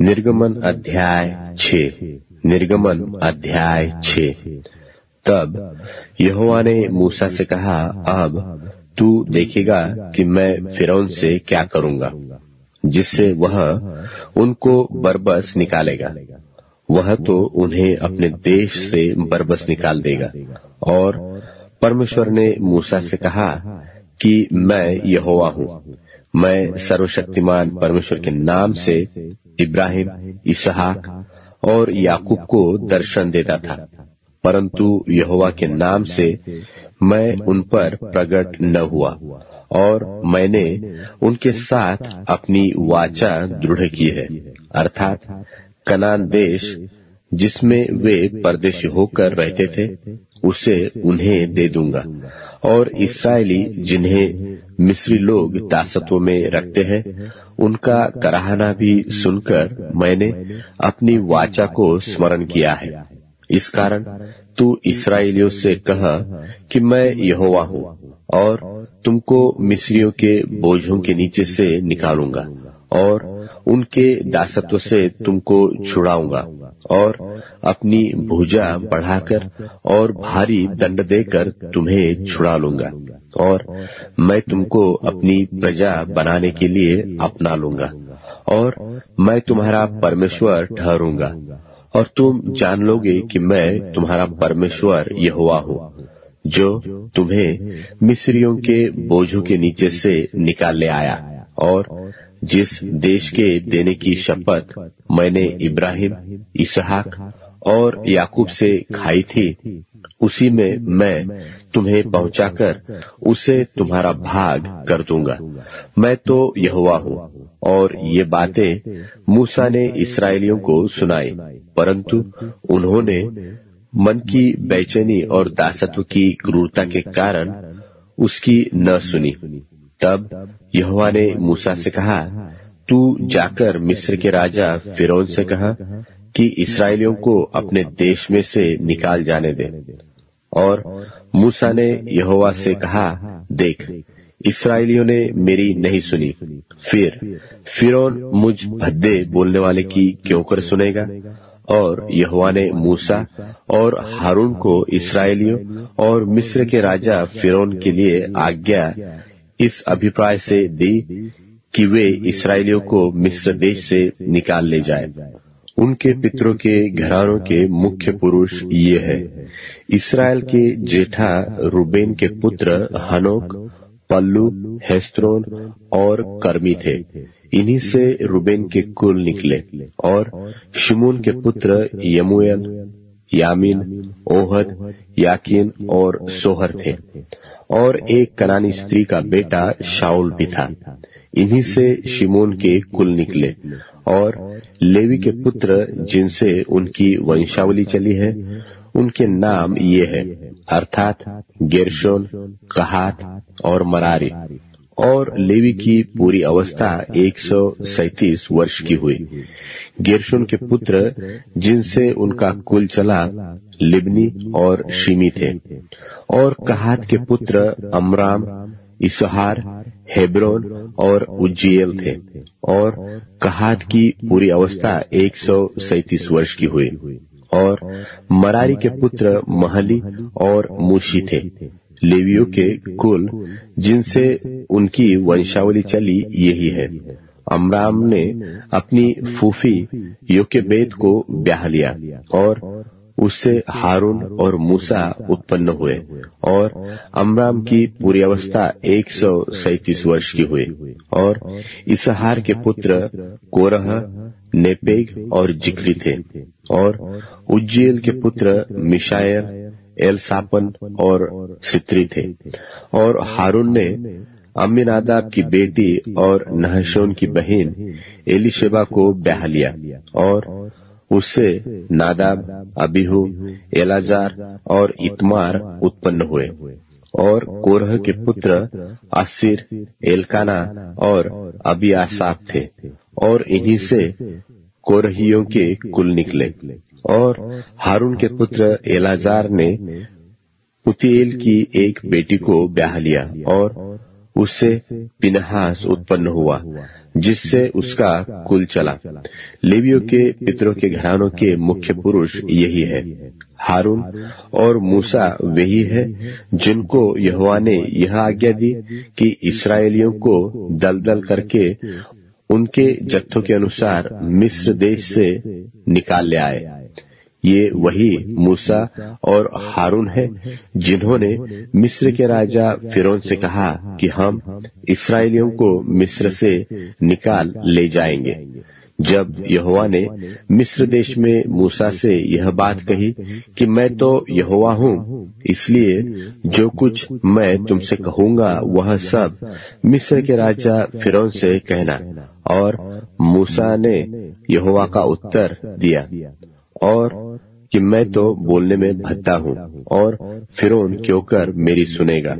निर्गमन अध्याय 6। निर्गमन अध्याय 6। तब यहोवा ने मूसा से कहा, अब तू देखेगा कि मैं फिरौन से क्या करूंगा, जिससे वह उनको बरबस निकालेगा। वह तो उन्हें अपने देश से बरबस निकाल देगा। और परमेश्वर ने मूसा से कहा कि मैं यहोवा हूँ। मैं सर्वशक्तिमान परमेश्वर के नाम से इब्राहिम, इसहाक और याकूब को दर्शन देता था, परंतु यहोवा के नाम से मैं उन पर प्रकट न हुआ। और मैंने उनके साथ अपनी वाचा दृढ़ की है, अर्थात कनान देश जिसमें वे परदेशी होकर रहते थे, उसे उन्हें दे दूंगा। और इस्राएली जिन्हें मिस्री लोग दासत्व में रखते हैं, उनका कराहना भी सुनकर मैंने अपनी वाचा को स्मरण किया है। इस कारण तू इस्राएलियों से कह कि मैं यहोवा हूँ, और तुमको मिस्रियों के बोझों के नीचे से निकालूंगा और उनके दासत्व से तुमको छुड़ाऊंगा, और अपनी भुजा बढ़ाकर और भारी दंड देकर तुम्हें छुड़ा लूंगा। और मैं तुमको अपनी प्रजा बनाने के लिए अपना लूंगा, और मैं तुम्हारा परमेश्वर ठहरूंगा। और तुम जान लोगे कि मैं तुम्हारा परमेश्वर यहोवा हूँ, जो तुम्हें मिस्रियों के बोझों के नीचे से निकाल ले आया। और जिस देश के देने की शपथ मैंने इब्राहिम, इसहाक और याकूब से खाई थी, उसी में मैं तुम्हें पहुंचाकर उसे तुम्हारा भाग कर दूंगा। मैं तो यहोवा हूँ। और ये बातें मूसा ने इस्राएलियों को सुनाई, परंतु उन्होंने मन की बेचैनी और दासत्व की क्रूरता के कारण उसकी न सुनी। तब यहोवा ने मूसा से कहा, तू जाकर मिस्र के राजा फिरौन से कहा कि इस्राएलियों को अपने देश में से निकाल जाने दे। और मूसा ने यहोवा से कहा, देख, इस्राएलियों ने मेरी नहीं सुनी, फिर फिरौन मुझ भद्दे बोलने वाले की क्यों कर सुनेगा। और यहोवा ने मूसा और हारून को इस्राएलियों और मिस्र के राजा फिरौन के लिए आज्ञा इस अभिप्राय से दी कि वे इस्राएलियों को मिस्र देश से निकाल ले जाए। उनके पितरों के घरानों के मुख्य पुरुष ये है। इस्राएल के जेठा रूबेन के पुत्र हनोक, पल्लू, हेस्रोन और कर्मी थे। इन्हीं से रूबेन के कुल निकले। और शिमोन के पुत्र यमूएल, यामीन, ओहद, याकीन और सोहर थे। और एक कनानी स्त्री का बेटा शाऊल भी था। इन्हीं से शिमोन के कुल निकले। और लेवी के पुत्र जिनसे उनकी वंशावली चली है, उनके नाम ये है, अर्थात गेर्शोन, कहात और मरारी। और लेवी की पूरी अवस्था 137 वर्ष की हुई। गेर्शोन के पुत्र जिनसे उनका कुल चला, लिब्नी और शिमी थे। और कहात के पुत्र अमराम, इसहार, हेब्रोन और उज्जीएल थे। और कहात की पूरी अवस्था 137 वर्ष की हुई। और मरारी के पुत्र महली और मूशी थे। लेवियों के कुल जिनसे उनकी वंशावली चली यही है। अमराम ने अपनी फूफी योकेबेद को ब्याह लिया, और उससे हारून और मूसा उत्पन्न हुए। और अमराम की पूरी अवस्था 137 वर्ष की हुई। और इसहार के पुत्र कोरह, नेपेग और जिक्री थे। और उज्जीएल के पुत्र मिशाएल, एलसापन और सित्री थे। और हारून ने अम्मीनादाब की बेटी और नहशोन की बहन एलीशेबा को ब्याह लिया, और उससे नादाब, अबीहू, एलाजार और इतमार उत्पन्न हुए। और कोरह के पुत्र अस्सीर, एलकाना और अबियासाप थे। और इन्हीं से कोरहियों के कुल निकले। और हारून के पुत्र एलाजार ने पुतीएल की एक बेटी को ब्याह लिया, और उससे पिनहास उत्पन्न हुआ। जिससे उसका कुल चला। लेवियों के पितरों के घरानों के मुख्य पुरुष यही है। हारून और मूसा वही है जिनको यहोवा ने यह आज्ञा दी कि इस्राएलियों को दलदल करके उनके जत्थों के अनुसार मिस्र देश से निकाल ले आए। ये वही मूसा और हारून है जिन्होंने मिस्र के राजा फिरौन से कहा कि हम इस्राएलियों को मिस्र से निकाल ले जाएंगे। जब यहोवा ने मिस्र देश में मूसा से यह बात कही कि मैं तो यहोवा हूँ, इसलिए जो कुछ मैं तुमसे कहूंगा वह सब मिस्र के राजा फिरौन से कहना। और मूसा ने यहोवा का उत्तर दिया और कि मैं तो बोलने में भद्दा हूँ और फिरौन क्यों कर मेरी सुनेगा।